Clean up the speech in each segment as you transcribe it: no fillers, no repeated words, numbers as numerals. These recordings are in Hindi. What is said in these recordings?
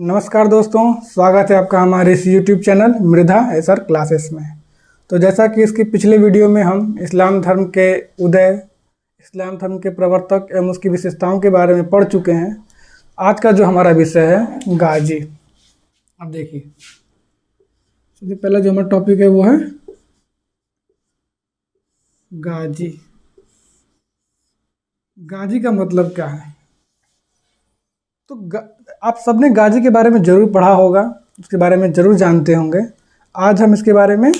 नमस्कार दोस्तों, स्वागत है आपका हमारे इस YouTube channel Mridha Acer classes में। तो जैसा कि इसकी पिछले वीडियो में हम इस्लाम धर्म के उदय, इस्लाम धर्म के प्रवर्तक एवं उसकी विशेषताओं के बारे में पढ़ चुके हैं। आज का जो हमारा विषय है गाजी। अब देखिए, सबसे पहला जो हमारा टॉपिक है वो है गाजी। गाजी का मतलब क्या है? तो आप सबने गाजी के बारे में ज़रूर पढ़ा होगा, उसके बारे में ज़रूर जानते होंगे। आज हम इसके बारे में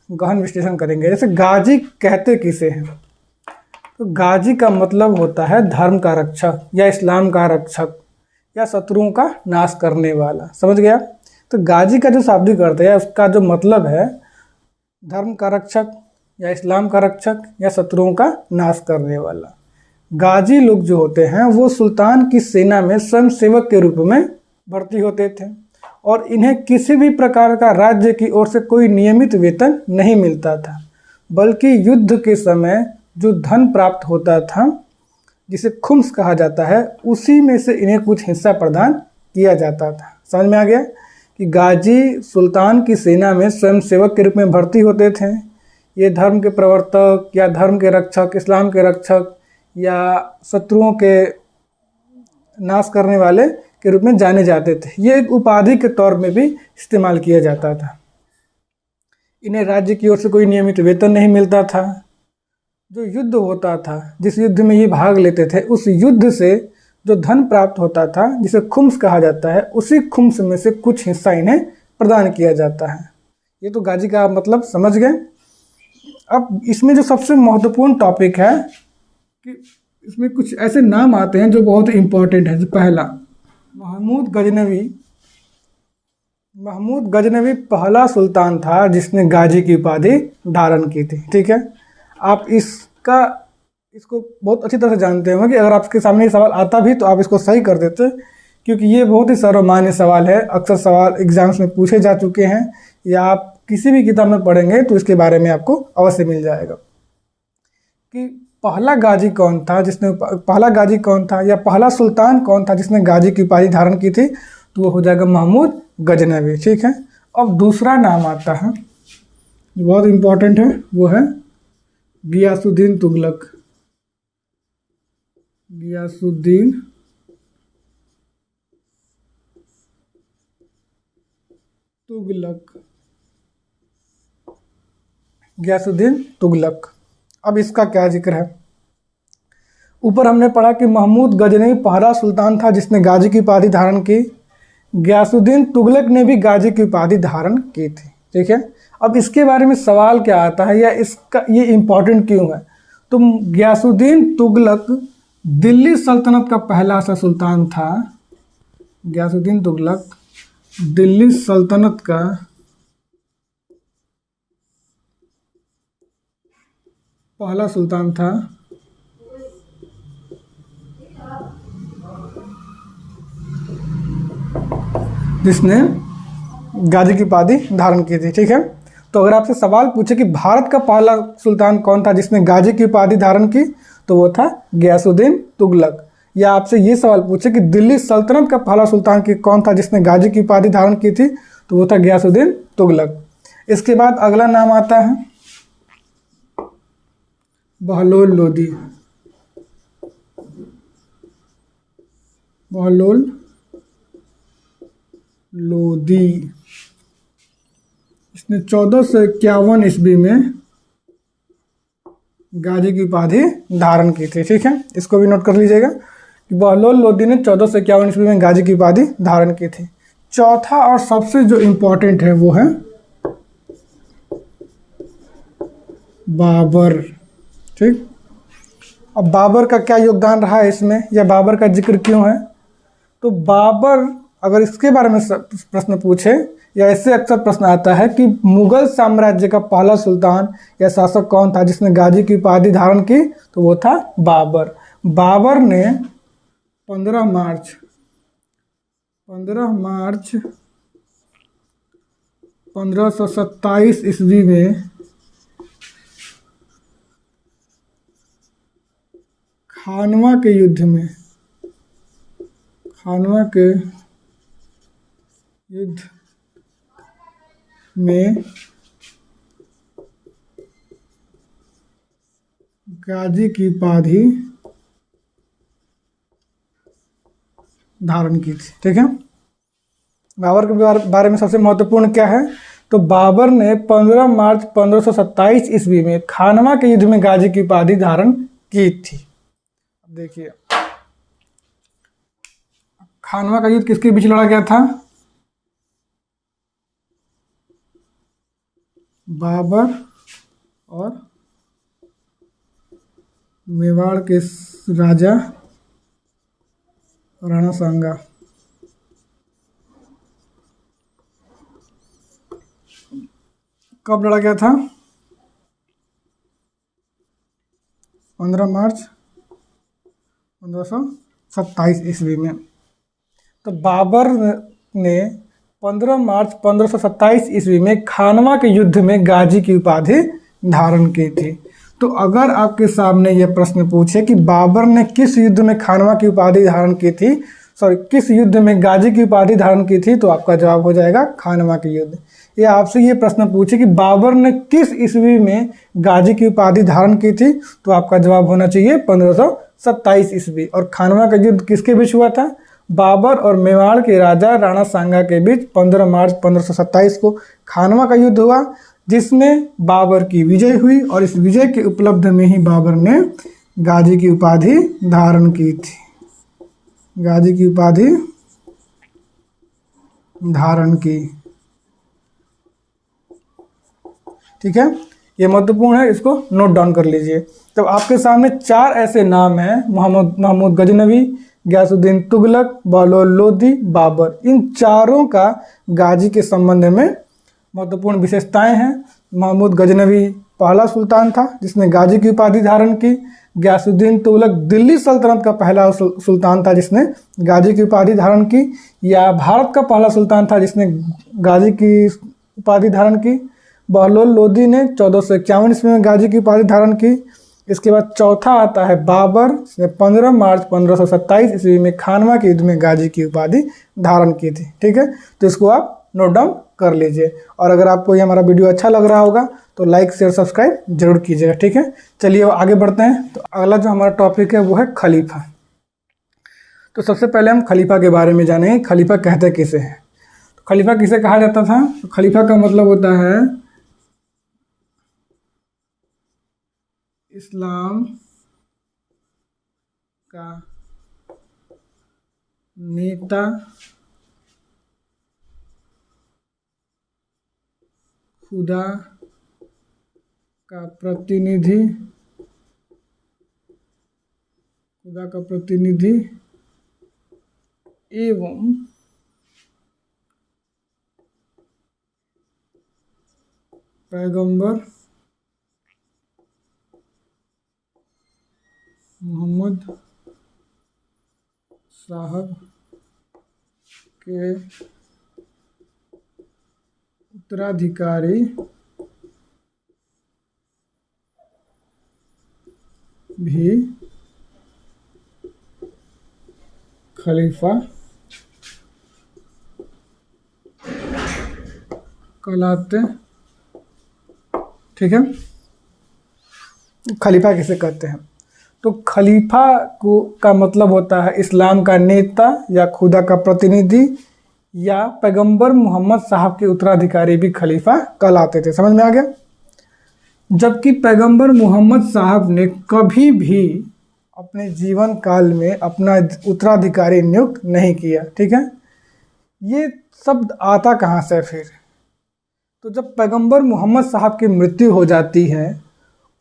गहन विश्लेषण करेंगे। जैसे गाजी कहते किसे हैं? तो गाजी का मतलब होता है धर्म का रक्षक या इस्लाम का रक्षक या शत्रुओं का नाश करने वाला। समझ गया? तो गाजी का जो शाब्दिक अर्थ है, उसका जो मतलब है धर्म का रक्षक या इस्लाम का रक्षक या शत्रुओं का नाश करने वाला। गाजी लोग जो होते हैं वो सुल्तान की सेना में स्वयं सेवक के रूप में भर्ती होते थे और इन्हें किसी भी प्रकार का राज्य की ओर से कोई नियमित वेतन नहीं मिलता था, बल्कि युद्ध के समय जो धन प्राप्त होता था, जिसे खुम्स कहा जाता है, उसी में से इन्हें कुछ हिस्सा प्रदान किया जाता था। समझ में आ गया कि गाजी सुल्तान की सेना में स्वयं सेवक के रूप में भर्ती होते थे। ये धर्म के प्रवर्तक या धर्म के रक्षक, इस्लाम के रक्षक या शत्रुओं के नाश करने वाले के रूप में जाने जाते थे। ये एक उपाधि के तौर में भी इस्तेमाल किया जाता था। इन्हें राज्य की ओर से कोई नियमित वेतन नहीं मिलता था। जो युद्ध होता था, जिस युद्ध में ये भाग लेते थे, उस युद्ध से जो धन प्राप्त होता था, जिसे खुम्स कहा जाता है, उसी खुम्स में से कुछ हिस्सा इन्हें प्रदान किया जाता है। ये तो गाजी का मतलब समझ गए। अब इसमें जो सबसे महत्वपूर्ण टॉपिक है कि इसमें कुछ ऐसे नाम आते हैं जो बहुत इम्पोर्टेंट है। पहला, महमूद गजनवी पहला सुल्तान था जिसने गाजी की उपाधि धारण की थी। ठीक है, आप इसको बहुत अच्छी तरह से जानते होंगे कि अगर आपके सामने ये सवाल आता भी तो आप इसको सही कर देते, क्योंकि ये बहुत ही सर्वमान्य सवाल है। अक्सर सवाल एग्जाम्स में पूछे जा चुके हैं या आप किसी भी किताब में पढ़ेंगे तो इसके बारे में आपको अवश्य मिल जाएगा कि पहला गाजी कौन था या पहला सुल्तान कौन था जिसने गाजी की उपाधि धारण की थी। तो वो हो जाएगा महमूद गजनवी। ठीक है, अब दूसरा नाम आता है जो बहुत इम्पोर्टेंट है, वो है गियासुद्दीन तुगलक। गियासुद्दीन तुगलक। अब इसका क्या जिक्र है? ऊपर हमने पढ़ा कि महमूद गजनवी पहला सुल्तान था जिसने गाजी की उपाधि धारण की। गियासुद्दीन तुगलक ने भी गाजी की उपाधि धारण की थी। ठीक है, अब इसके बारे में सवाल क्या आता है या ये इम्पोर्टेंट क्यों है? तो गियासुद्दीन तुगलक दिल्ली सल्तनत का पहला ऐसा सुल्तान था। गियासुद्दीन तुगलक दिल्ली सल्तनत का पहला सुल्तान था जिसने गाजी की उपाधि धारण की थी। ठीक है, तो अगर आपसे सवाल पूछे कि भारत का पहला सुल्तान कौन था जिसने गाजी की उपाधि धारण की, तो वो था गियासुद्दीन तुगलक। या आपसे ये सवाल पूछे कि दिल्ली सल्तनत का पहला सुल्तान कौन था जिसने गाजी की उपाधि धारण की थी, तो वो था गियासुद्दीन तुगलक। इसके बाद अगला नाम आता है बहलोल लोदी। इसने 1451 ईस्वी में गाजी की उपाधि धारण की थी। ठीक है, इसको भी नोट कर लीजिएगा कि बहलोल लोदी ने 1451 ईस्वी में गाजी की उपाधि धारण की थी। चौथा और सबसे जो इम्पोर्टेंट है वो है बाबर। ठीक, अब बाबर का क्या योगदान रहा है इसमें, या बाबर का जिक्र क्यों है? तो बाबर, अगर इसके बारे में प्रश्न पूछे या इससे अक्सर प्रश्न आता है कि मुगल साम्राज्य का पहला सुल्तान या शासक कौन था जिसने गाजी की उपाधि धारण की, तो वो था बाबर। बाबर ने 15 मार्च 1527 ईस्वी में खानवा के युद्ध में, खानवा के युद्ध में गाजी की उपाधि धारण की थी। ठीक है, बाबर के बारे में सबसे महत्वपूर्ण क्या है, तो बाबर ने 15 मार्च 1527 ईस्वी में खानवा के युद्ध में गाजी की उपाधि धारण की थी। अब देखिए, खानवा का युद्ध किसके बीच लड़ा गया था, बाबर और मेवाड़ के राजा राणा सांगा। कब लड़ा गया था, 15 मार्च 1527 ईस्वी में। तो बाबर ने 15 मार्च 1527 ईस्वी में खानवा के युद्ध में गाजी की उपाधि धारण की थी। तो अगर आपके सामने यह प्रश्न पूछे कि बाबर ने किस युद्ध में खानवा की उपाधि धारण की थी, किस युद्ध में गाजी की उपाधि धारण की थी, तो आपका जवाब हो जाएगा खानवा के युद्ध। या आपसे ये प्रश्न पूछे कि बाबर ने किस ईस्वी में गाजी की उपाधि धारण की थी, तो आपका जवाब होना चाहिए 1527 ईस्वी। और खानवा का युद्ध किसके बीच हुआ था, बाबर और मेवाड़ के राजा राणा सांगा के बीच 15 मार्च 1527 को खानवा का युद्ध हुआ, जिसमें बाबर की विजय हुई और इस विजय के उपलब्ध में ही बाबर ने गाजी की उपाधि धारण की थी, गाजी की उपाधि धारण की। ठीक है, ये महत्वपूर्ण है, इसको नोट डाउन कर लीजिए। तो आपके सामने 4 ऐसे नाम हैं, महमूद गजनवी, गयासुद्दीन तुगलक, बहलोल लोदी, बाबर। इन चारों का गाजी के संबंध में महत्वपूर्ण विशेषताएं हैं। महमूद गजनवी पहला सुल्तान था जिसने गाजी की उपाधि धारण की। गयासुद्दीन तुगलक दिल्ली सल्तनत का पहला सुल्तान था जिसने गाजी की उपाधि धारण की, या भारत का पहला सुल्तान था जिसने गाजी की उपाधि धारण की। बहलोल लोदी ने 1451 ईस्वी में गाजी की उपाधि धारण की। इसके बाद चौथा आता है बाबर, जिसने 15 मार्च 1527 ईस्वी में खानवा के युद्ध में गाजी की उपाधि धारण की थी। ठीक है, तो इसको आप नोट डाउन कर लीजिए। और अगर आपको ये हमारा वीडियो अच्छा लग रहा होगा तो लाइक शेयर सब्सक्राइब जरूर कीजिएगा। ठीक है, चलिए आगे बढ़ते हैं। तो अगला जो हमारा टॉपिक है वो है खलीफा। तो सबसे पहले हम खलीफा के बारे में जानेंगे, खलीफा कहते किसे हैं। तो खलीफा किसे कहा जाता था, तो खलीफा का मतलब होता है इस्लाम का नेता, खुदा का प्रतिनिधि, एवं पैगंबर मोहम्मद साहब के उत्तराधिकारी भी खलीफा कहलाते। ठीक है, खलीफा किसे कहते हैं, तो खलीफा को का मतलब होता है इस्लाम का नेता या खुदा का प्रतिनिधि या पैगंबर मोहम्मद साहब के उत्तराधिकारी भी खलीफा कहलाते थे। समझ में आ गया। जबकि पैगंबर मोहम्मद साहब ने कभी भी अपने जीवन काल में अपना उत्तराधिकारी नियुक्त नहीं किया। ठीक है, ये शब्द आता कहाँ से फिर, तो जब पैगंबर मोहम्मद साहब की मृत्यु हो जाती है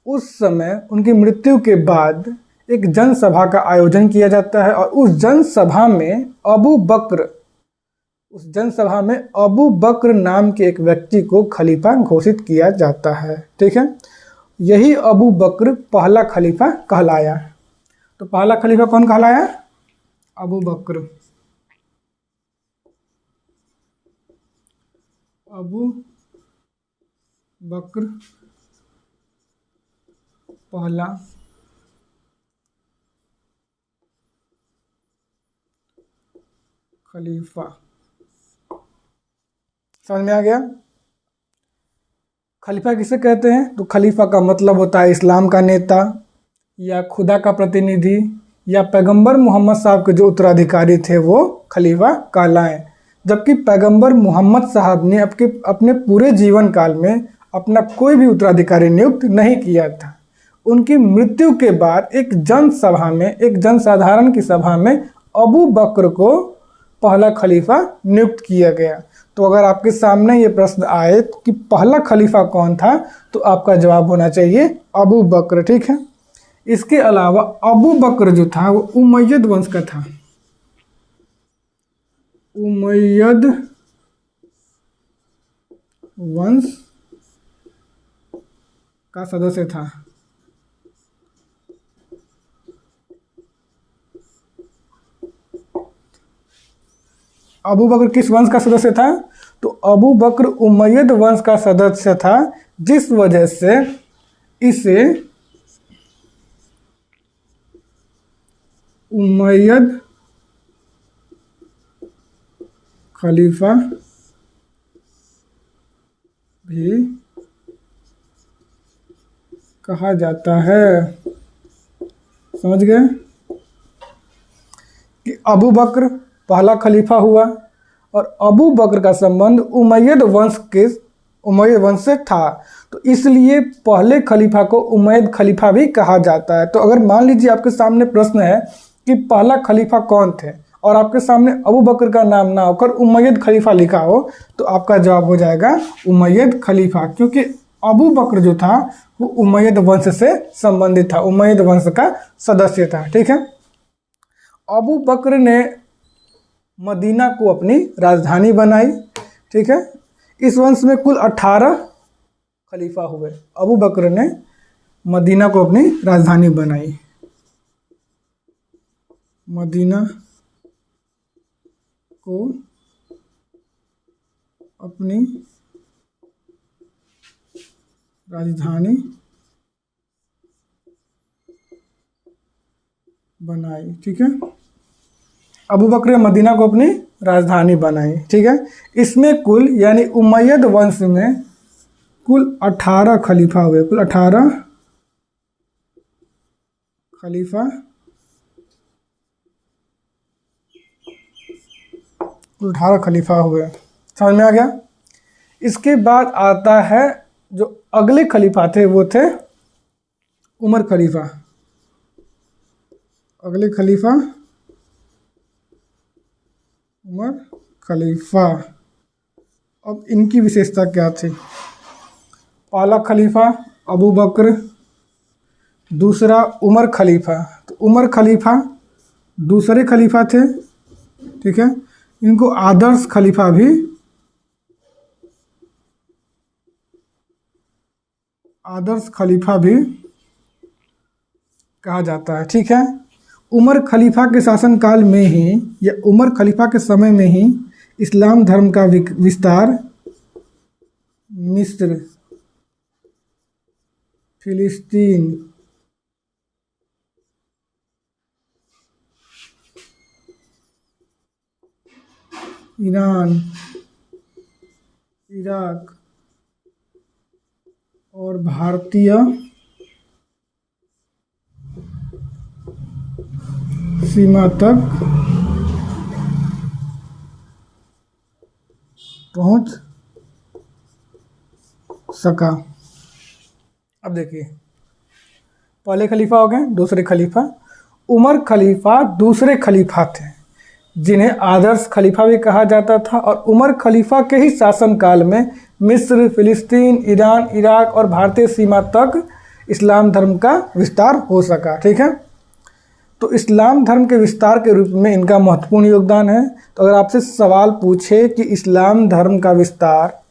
उस समय उनकी मृत्यु के बाद एक जनसभा का आयोजन किया जाता है और उस जनसभा में अबू बकर नाम के एक व्यक्ति को खलीफा घोषित किया जाता है। ठीक है, यही अबू बकर पहला खलीफा कहलाया। तो पहला खलीफा कौन कहलाया, अबू बकर। अबू बकर पहला खलीफा। समझ में आ गया? खलीफा किसे कहते हैं? तो खलीफा का मतलब होता है इस्लाम का नेता या खुदा का प्रतिनिधि या पैगंबर मोहम्मद साहब के जो उत्तराधिकारी थे वो खलीफा कहलाएं। जबकि पैगंबर मोहम्मद साहब ने अपने पूरे जीवन काल में अपना कोई भी उत्तराधिकारी नियुक्त नहीं किया था। उनकी मृत्यु के बाद एक जनसभा में, एक जनसाधारण की सभा में अबू बकर को पहला खलीफा नियुक्त किया गया। तो अगर आपके सामने ये प्रश्न आए कि पहला खलीफा कौन था, तो आपका जवाब होना चाहिए अबू बकर। ठीक है। इसके अलावा अबू बकर जो था वो उमैयद वंश का था। उमैयद वंश का सदस्य था। अबू बकर किस वंश का सदस्य था? तो अबू बकर उमैयद वंश का सदस्य था, जिस वजह से इसे उमैयद खलीफा भी कहा जाता है। समझ गए कि अबू बकर पहला खलीफा हुआ और अबू बकर का संबंध उमैयद वंश से था, तो इसलिए पहले खलीफा को उमैयद खलीफा भी कहा जाता है। तो अगर मान लीजिए आपके सामने प्रश्न है कि पहला खलीफा कौन थे और आपके सामने अबू बकर का नाम ना होकर उमैयद खलीफा लिखा हो, तो आपका जवाब हो जाएगा उमैयद खलीफा, क्योंकि अबू बकर जो था वो उमैयद वंश से संबंधित था, उमैयद वंश का सदस्य था। ठीक है। अबू बकर ने मदीना को अपनी राजधानी बनाई। ठीक है। इस वंश में कुल 18 खलीफा हुए। अबू बकर ने मदीना को अपनी राजधानी बनाई। मदीना को अपनी राजधानी बनाई। ठीक है। अबू बकर ने मदीना को अपनी राजधानी बनाई। ठीक है। इसमें कुल यानी उमैयद वंश में कुल 18 खलीफा हुए। कुल 18 खलीफा कुल 18 खलीफा हुए। समझ में आ गया? इसके बाद आता है जो अगले खलीफा थे वो थे उमर खलीफा। अगले खलीफा उमर खलीफा। अब इनकी विशेषता क्या थी? पहला खलीफा अबू बकर, दूसरा उमर खलीफा। तो उमर खलीफा दूसरे खलीफा थे। ठीक है। इनको आदर्श खलीफा भी कहा जाता है। ठीक है। उमर खलीफा के शासनकाल में ही या उमर खलीफा के समय में ही इस्लाम धर्म का विस्तार मिस्र, फिलिस्तीन, ईरान, इराक और भारतीय सीमा तक पहुंच सका। अब देखिए, पहले खलीफा हो गए, दूसरे खलीफा। उमर खलीफा दूसरे खलीफा थे जिन्हें आदर्श खलीफा भी कहा जाता था, और उमर खलीफा के ही शासनकाल में मिस्र, फिलिस्तीन, ईरान, इराक और भारतीय सीमा तक इस्लाम धर्म का विस्तार हो सका। ठीक है। तो इस्लाम धर्म के विस्तार के रूप में इनका महत्वपूर्ण योगदान है। तो अगर आपसे सवाल पूछे कि इस्लाम धर्म का विस्तार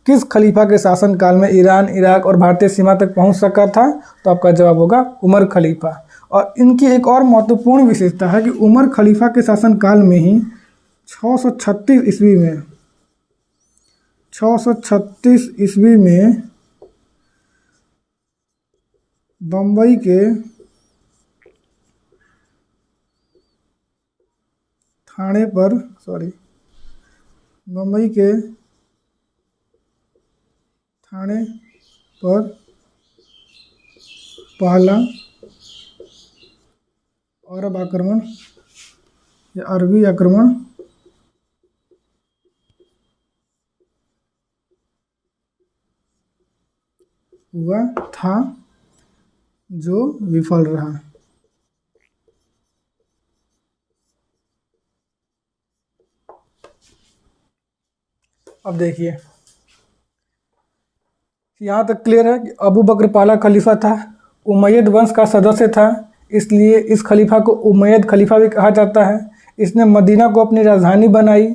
किस खलीफा के शासनकाल में ईरान, इराक और भारतीय सीमा तक पहुंच सका था, तो आपका जवाब होगा उमर खलीफा। और इनकी एक और महत्वपूर्ण विशेषता है कि उमर खलीफा के शासनकाल में ही 636 ईस्वी में बम्बई के ठाणे पर पहला अरब आक्रमण या अरबी आक्रमण हुआ था जो विफल रहा। अब देखिए यहाँ तक क्लियर है कि अबू बकर पहला खलीफा था, उमैयद वंश का सदस्य था, इसलिए इस खलीफा को उमैयद खलीफा भी कहा जाता है। इसने मदीना को अपनी राजधानी बनाई।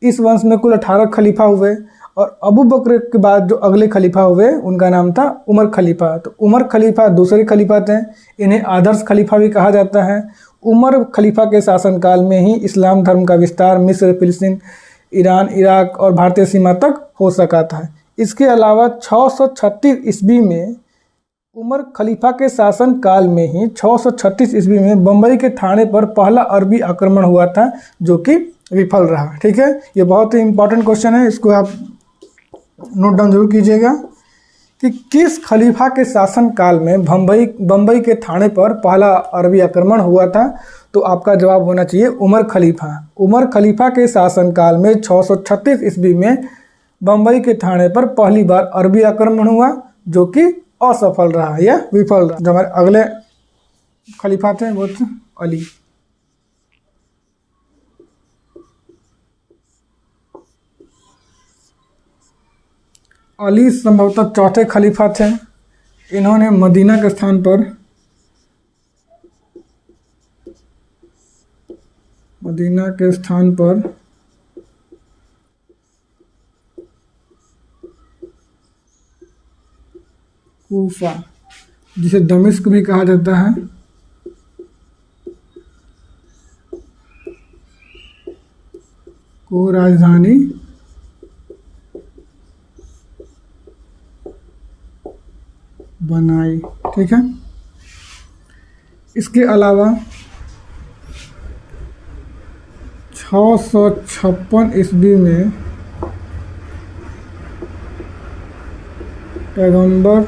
इस वंश में कुल 18 खलीफा हुए और अबू बकर के बाद जो अगले खलीफा हुए उनका नाम था उमर खलीफा। तो उमर खलीफा दूसरे खलीफा थे, इन्हें आदर्श खलीफा भी कहा जाता है। उमर खलीफा के शासनकाल में ही इस्लाम धर्म का विस्तार मिस्र, फिलिस्तीन, ईरान, इराक और भारतीय सीमा तक हो सका था। इसके अलावा 636 ईस्वी में उमर खलीफा के शासन काल में ही 636 ईस्वी में बम्बई के थाने पर पहला अरबी आक्रमण हुआ था जो कि विफल रहा। ठीक है, ये बहुत ही इंपॉर्टेंट क्वेश्चन है, इसको आप नोट डाउन जरूर कीजिएगा कि किस खलीफा के शासन काल में बम्बई के थाने पर पहला अरबी आक्रमण हुआ था। तो आपका जवाब होना चाहिए उमर खलीफा। उमर खलीफा के शासन काल में 636 ईस्वी में बम्बई के थाने पर पहली बार अरबी आक्रमण हुआ जो कि असफल रहा या विफल रहा। जो हमारे अगले खलीफा थे वो थे अली। अली संभवतः चौथे खलीफा थे। इन्होंने मदीना के स्थान पर कूफा, जिसे दमिश्क भी कहा जाता है, को राजधानी बनाई। ठीक है, इसके अलावा 656 ईस्वी में पैगंबर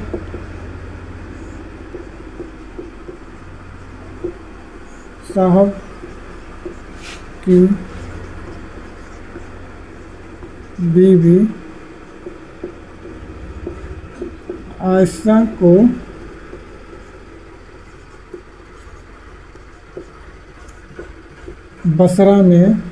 साहब की बीवी आयशा को बसरा में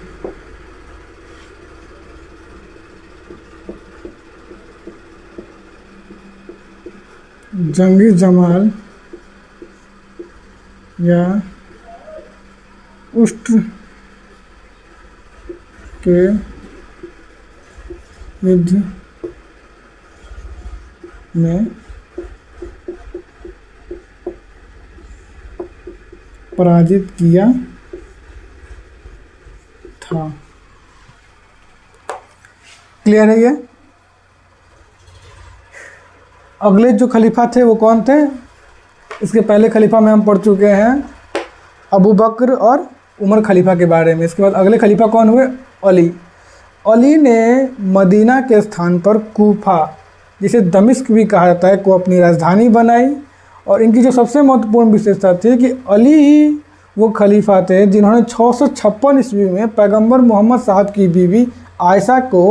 जंगी जमाल या उष्ट के युद्ध में पराजित किया था। क्लियर है ये? अगले जो खलीफा थे वो कौन थे? इसके पहले खलीफा में हम पढ़ चुके हैं अबू बकर और उमर खलीफा के बारे में। इसके बाद अगले खलीफा कौन हुए? अली। अली ने मदीना के स्थान पर कूफा, जिसे दमिश्क भी कहा जाता है, को अपनी राजधानी बनाई। और इनकी जो सबसे महत्वपूर्ण विशेषता थी कि अली ही वो खलीफा थे जिन्होंने 656 ईस्वी में पैगंबर मोहम्मद साहब की बीवी आयशा को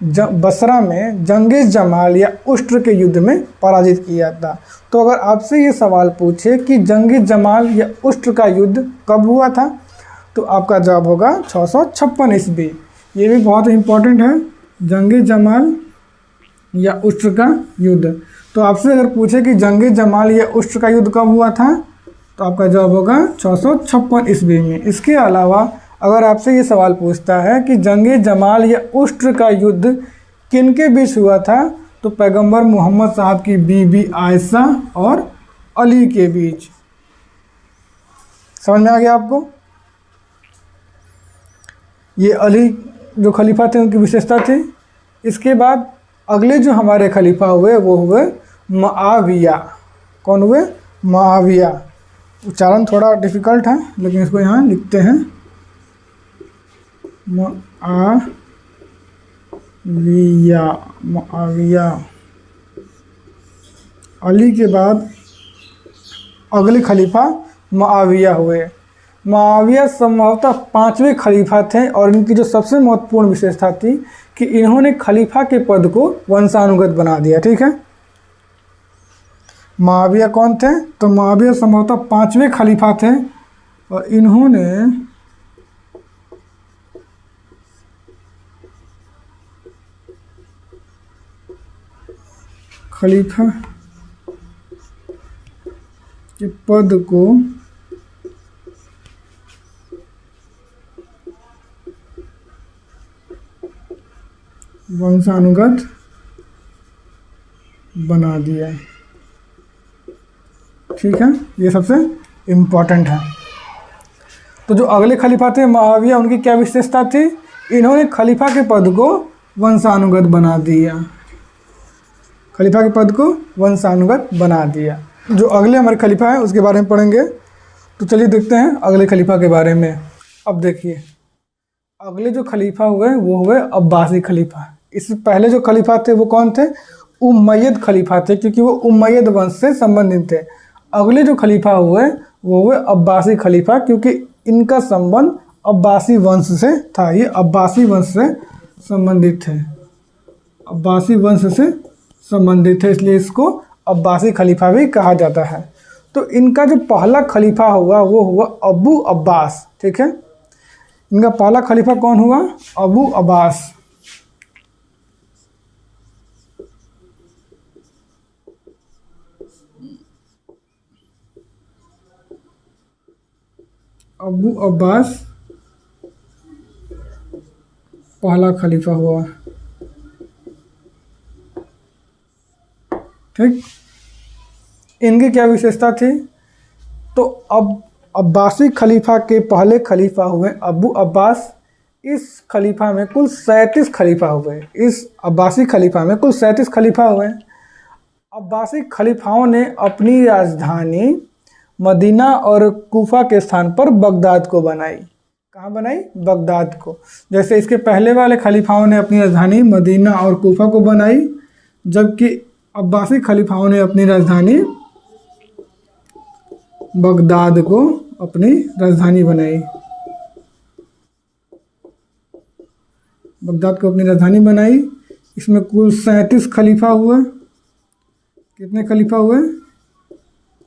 बसरा में जंगे जमाल या उष्ट्र के युद्ध में पराजित किया था। तो अगर आपसे ये सवाल पूछे कि जंगे जमाल या उष्ट्र का युद्ध कब हुआ था, तो आपका जवाब होगा 656 ईस्वी। ये भी बहुत इम्पोर्टेंट है, जंगे जमाल या उष्ट्र का युद्ध। तो आपसे अगर पूछे कि जंगे जमाल या उष्ट्र का युद्ध कब हुआ था, तो आपका जवाब होगा 656 ईस्वी में। इसके अलावा अगर आपसे ये सवाल पूछता है कि जंगे जमाल या उष्ट्र का युद्ध किनके बीच हुआ था, तो पैगंबर मोहम्मद साहब की बीबी आयशा और अली के बीच। समझ में आ गया आपको? ये अली जो खलीफा थे उनकी विशेषता थी। इसके बाद अगले जो हमारे खलीफा हुए वो हुए मुआविया। कौन हुए? मुआविया। उच्चारण थोड़ा डिफ़िकल्ट है लेकिन इसको यहाँ लिखते हैं मुआविया। मुआविया अली के बाद अगले खलीफा मुआविया हुए। मुआविया संभवतः 5वें खलीफा थे और इनकी जो सबसे महत्वपूर्ण विशेषता थी कि इन्होंने खलीफा के पद को वंशानुगत बना दिया। ठीक है, मुआविया कौन थे? तो मुआविया संभवतः 5वें खलीफा थे और इन्होंने खलीफा के पद को वंशानुगत बना दिया। ठीक है, ये सबसे इम्पोर्टेंट है। तो जो अगले खलीफा थे मुआविया, उनकी क्या विशेषता थी? इन्होंने खलीफा के पद को वंशानुगत बना दिया। खलीफा के पद को वंशानुगत बना दिया। जो अगले हमारे खलीफा हैं उसके बारे में पढ़ेंगे। तो चलिए देखते हैं अगले खलीफा के बारे में। अब देखिए, अगले जो खलीफा हुए वो हुए अब्बासी खलीफा। इससे पहले जो खलीफा थे वो कौन थे? उमैयद खलीफा थे, क्योंकि वो उमैयद वंश से संबंधित थे। अगले जो खलीफा हुए वो हुए अब्बासी खलीफा, क्योंकि इनका संबंध अब्बासी वंश से था। ये अब्बासी वंश से संबंधित थे, अब्बासी वंश से संबंधित है, इसलिए इसको अब्बासी खलीफा भी कहा जाता है। तो इनका जो पहला खलीफा हुआ वो हुआ अबू अब्बास। ठीक है, इनका पहला खलीफा कौन हुआ? अबू अब्बास। अबू अब्बास पहला खलीफा हुआ। ठीक, इनकी क्या विशेषता थी? तो अब अब्बासी खलीफा के पहले खलीफा हुए अबू अब्बास। इस खलीफा में कुल 37 खलीफा हुए। इस अब्बासी खलीफा में कुल 37 खलीफा हुए। अब्बासी खलीफाओं ने अपनी राजधानी मदीना और कूफा के स्थान पर बगदाद को बनाई। कहाँ बनाई? बगदाद को। जैसे इसके पहले वाले खलीफाओं ने अपनी राजधानी मदीना और कूफा को बनाई, जबकि अब्बासी खलीफाओं ने अपनी राजधानी बगदाद को अपनी राजधानी बनाई। बगदाद को अपनी राजधानी बनाई। इसमें कुल 37 खलीफा हुए। कितने खलीफा हुए?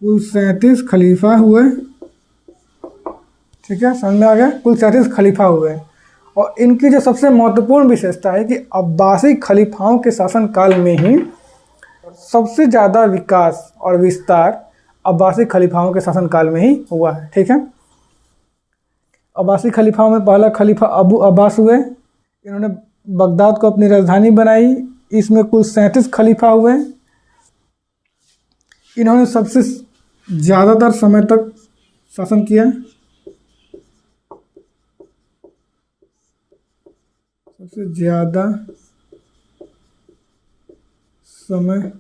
कुल 37 खलीफा हुए। ठीक है, समझ में आ गया? कुल 37 खलीफा हुए। और इनकी जो सबसे महत्वपूर्ण विशेषता है कि अब्बासी खलीफाओं के शासनकाल में ही सबसे ज़्यादा विकास और विस्तार अब्बासी खलीफाओं के शासनकाल में ही हुआ है। ठीक है, अब्बासी खलीफाओं में पहला खलीफा अबू अब्बास हुए। इन्होंने बगदाद को अपनी राजधानी बनाई। इसमें कुल 37 खलीफा हुए। इन्होंने सबसे ज़्यादातर समय तक शासन किया। सबसे ज़्यादा समय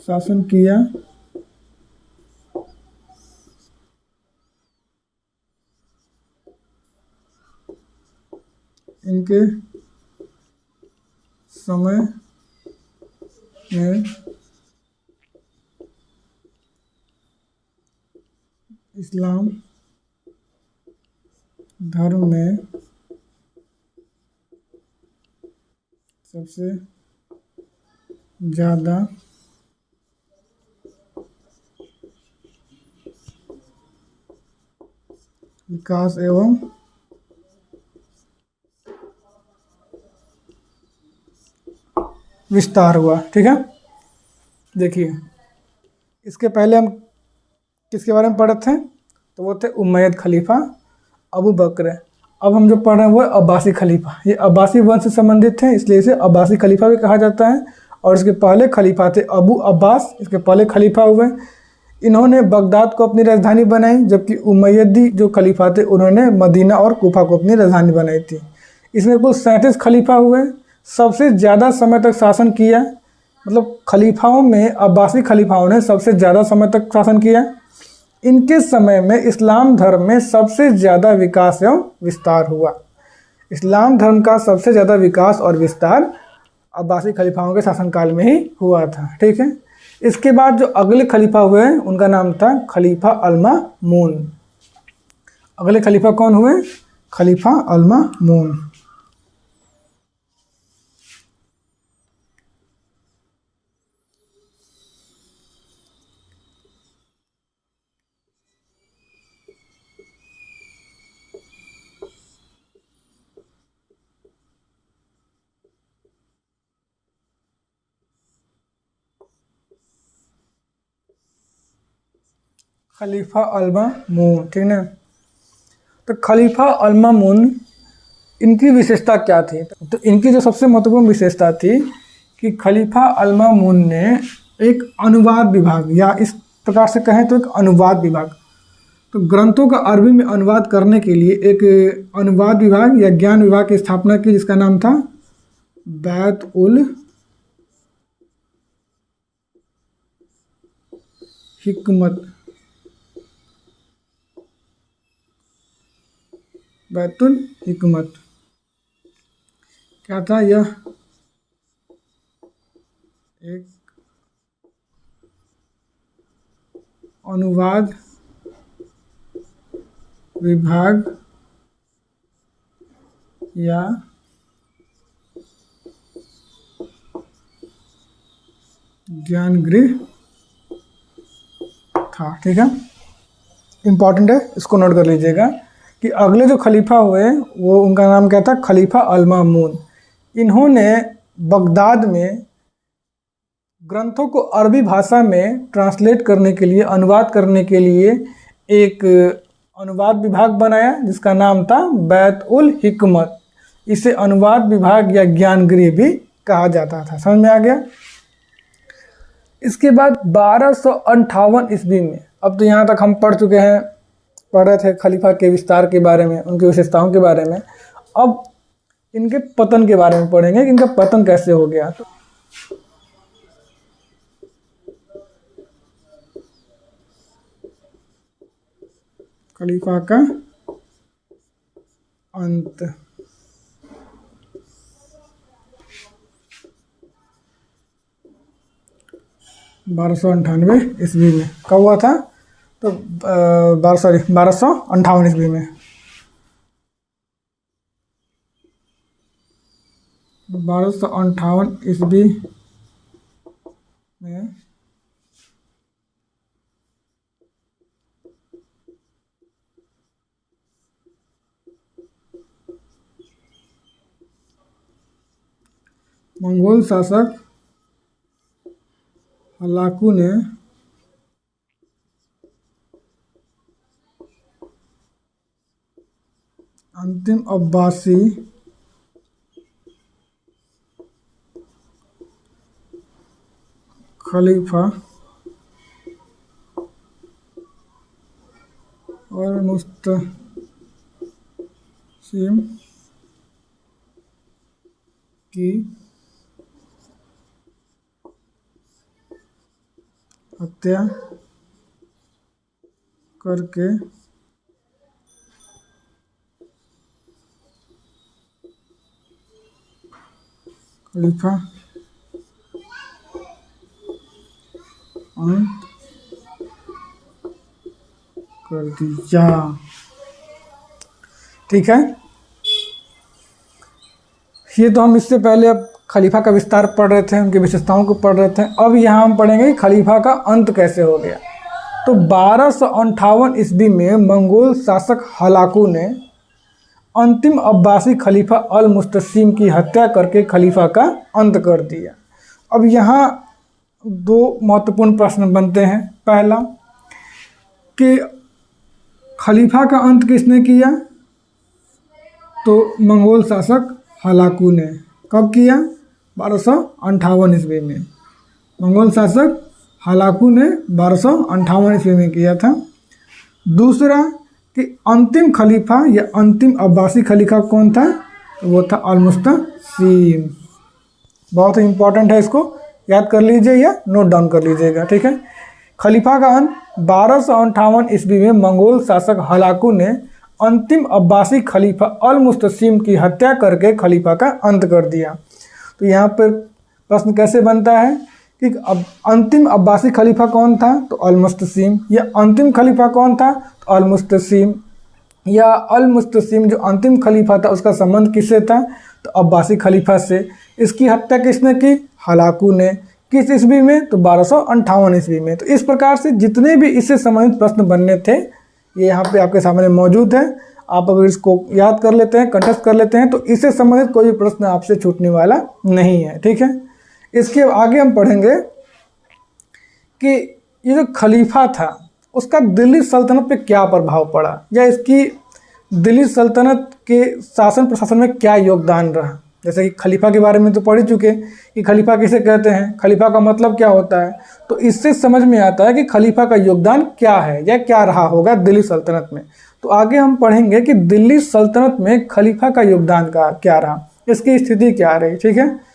शासन किया। इनके समय में इस्लाम धर्म में सबसे ज़्यादा विकास एवं विस्तार हुआ। ठीक है, देखिए इसके पहले हम किसके बारे में पढ़े थे? तो वो थे उमैयद खलीफा अबू बकर। अब हम जो पढ़ रहे हैं वो अब्बासी खलीफा। ये अब्बासी वंश से संबंधित थे, इसलिए इसे अब्बासी खलीफा भी कहा जाता है। और इसके पहले खलीफा थे अबू अब्बास, इसके पहले खलीफा हुए। इन्होंने बगदाद को अपनी राजधानी बनाई, जबकि उमैयदी जो खलीफा थे उन्होंने मदीना और कूफा को अपनी राजधानी बनाई थी। इसमें कुल 37 खलीफा हुए। सबसे ज़्यादा समय तक शासन किया, मतलब खलीफाओं में अब्बासी खलीफाओं ने सबसे ज़्यादा समय तक शासन किया। इनके समय में इस्लाम धर्म में सबसे ज़्यादा विकास एवं विस्तार हुआ। इस्लाम धर्म का सबसे ज़्यादा विकास और विस्तार अब्बासी खलीफाओं के शासनकाल में ही हुआ था। ठीक है, इसके बाद जो अगले खलीफा हुए उनका नाम था खलीफा अल-मामून। अगले खलीफा कौन हुए? खलीफा अल-मामून। खलीफा अल-मामून, ठीक ना। तो खलीफा अल-मामून, इनकी विशेषता क्या थी? तो इनकी जो सबसे महत्वपूर्ण विशेषता थी कि खलीफा अल-मामून ने एक अनुवाद विभाग, या इस प्रकार से कहें तो एक अनुवाद विभाग, तो ग्रंथों का अरबी में अनुवाद करने के लिए एक अनुवाद विभाग या ज्ञान विभाग की स्थापना की, जिसका नाम था बैत उल हिकमत। बैतुल हिकमत क्या था? यह एक अनुवाद विभाग या ज्ञान गृह था। ठीक है, इम्पॉर्टेंट है, इसको नोट कर लीजिएगा कि अगले जो खलीफा हुए वो, उनका नाम क्या था? खलीफा अल-मामून। इन्होंने बगदाद में ग्रंथों को अरबी भाषा में ट्रांसलेट करने के लिए, अनुवाद करने के लिए एक अनुवाद विभाग बनाया, जिसका नाम था बैत उल हिकमत। इसे अनुवाद विभाग या ज्ञान गृह भी कहा जाता था। समझ में आ गया? इसके बाद 1258 ईस्वी में, अब तो यहाँ तक हम पढ़ चुके हैं, पढ़ रहे थे खलीफा के विस्तार के बारे में, उनकी विशेषताओं के बारे में। अब इनके पतन के बारे में पढ़ेंगे कि इनका पतन कैसे हो गया। तो खलीफा का अंत, बारह सौ 98 ईस्वी में कब हुआ था? तो 1258 ईस्वी में। 1258 ईस्वी में मंगोल शासक हलाकू ने अंतिम अब्बासी खलीफा और मुस्तसिम की हत्या करके खलीफा अंत कर दिया। ठीक है, ये तो हम इससे पहले अब खलीफा का विस्तार पढ़ रहे थे, उनकी विशेषताओं को पढ़ रहे थे। अब यहाँ हम पढ़ेंगे खलीफा का अंत कैसे हो गया। तो 1258 ईस्वी में मंगोल शासक हलाकू ने अंतिम अब्बासी खलीफा अल मुस्तसिम की हत्या करके खलीफा का अंत कर दिया। अब यहाँ दो महत्वपूर्ण प्रश्न बनते हैं। पहला कि खलीफा का अंत किसने किया? तो मंगोल शासक हलाकू ने। कब किया? 1258 ईस्वी में। मंगोल शासक हलाकू ने 1258 ईस्वी में किया था। दूसरा कि अंतिम खलीफा या अंतिम अब्बासी खलीफा कौन था? वो था अल मुस्तसिम। बहुत ही इंपॉर्टेंट है, इसको याद कर लीजिए या नोट डाउन कर लीजिएगा। ठीक है, खलीफा का अंत 1258 ईस्वी में मंगोल शासक हलाकू ने अंतिम अब्बासी खलीफा अल मुस्तसिम की हत्या करके खलीफा का अंत कर दिया। तो यहाँ पर प्रश्न कैसे बनता है कि अब अंतिम अब्बासी खलीफा कौन था, तो अल-मुस्तसिम। या अंतिम खलीफा कौन था, तो अल-मुस्तसिम। या अल-मुस्तसिम जो अंतिम खलीफा था उसका संबंध किससे था, तो अब्बासी खलीफा से। इसकी हत्या किसने की, हलाकू ने। किस ईस्वी में, तो 1258 ईस्वी में। तो इस प्रकार से जितने भी इससे संबंधित प्रश्न बनने थे ये यहाँ पे आपके सामने मौजूद है। आप अगर इसको याद कर लेते हैं, कंठस्थ कर लेते हैं, तो इससे संबंधित कोई भी प्रश्न आपसे छूटने वाला नहीं है। ठीक है, इसके आगे हम पढ़ेंगे कि ये जो खलीफा था उसका दिल्ली सल्तनत पे क्या प्रभाव पड़ा, या इसकी दिल्ली सल्तनत के शासन प्रशासन में क्या योगदान रहा। जैसे कि खलीफा के बारे में तो पढ़ ही चुके कि खलीफा किसे कहते हैं, खलीफा का मतलब क्या होता है। तो इससे समझ में आता है कि खलीफा का योगदान क्या है या क्या रहा होगा दिल्ली सल्तनत में। तो आगे हम पढ़ेंगे कि दिल्ली सल्तनत में खलीफा का योगदान का क्या रहा, इसकी स्थिति क्या रही। ठीक है,